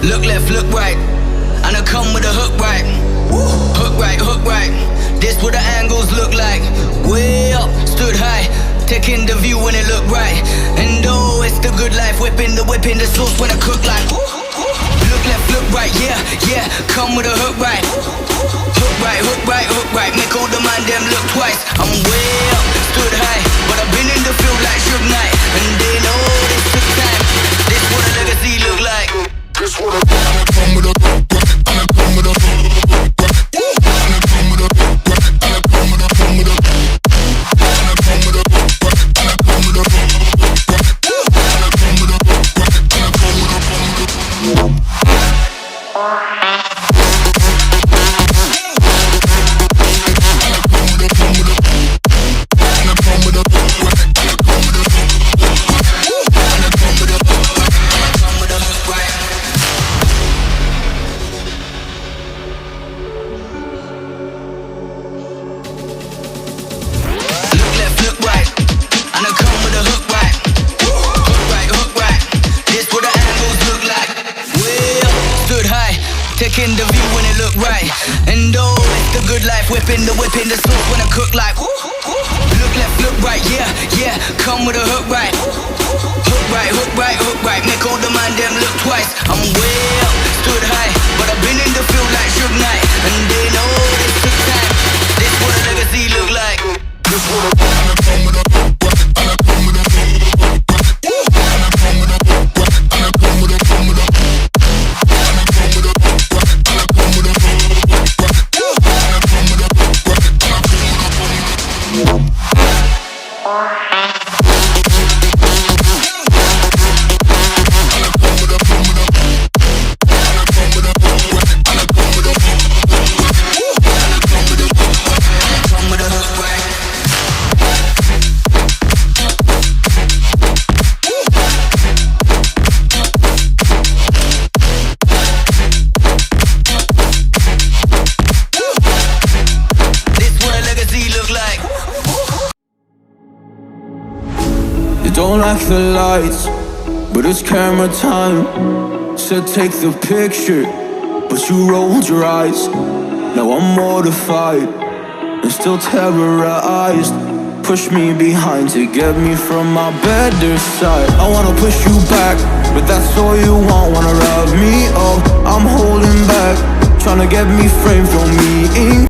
Look left, look right, and I come with a hook right. Hook right, hook right. This what the angles look like. Way up, stood high, taking the view when it look right. And oh, it's the good life, whipping the sauce when I cook like. Look left, look right, yeah, yeah. Come with a hook right. Hook right, hook right, hook right. Make all the man them look twice. I'm way up, stood high, but I've been in the field like Suge Knight, and they know this took time. This what a legacy look like. This what a come with a hook right, and I come with a hook right, and I come with a hook right, and I come with a come with a, and I come with a hook right, and I come with a hook right, and I come with a hook right, and I come with a come with a. Taking the view when it look right. And oh, it's the good life, whipping the sauce when I cook like. Look left, look right, yeah, yeah. Come with a hook right. Hook right, hook right, hook right. Make all the man them look twice. I'm way up, stood high, but I've been in the field like Suge Knight, and they know this took time. This what a legacy look like. This what a and I come with a hook right, and I come with a hook right, and I come with a hook right, and I come with a come with a. Don't like the lights, but it's camera time. Said take the picture, but you rolled your eyes. Now I'm mortified and still terrorized. Push me behind to get me from my better side. I wanna push you back, but that's all you want. Wanna rub me up, I'm holding back, tryna get me framed from me.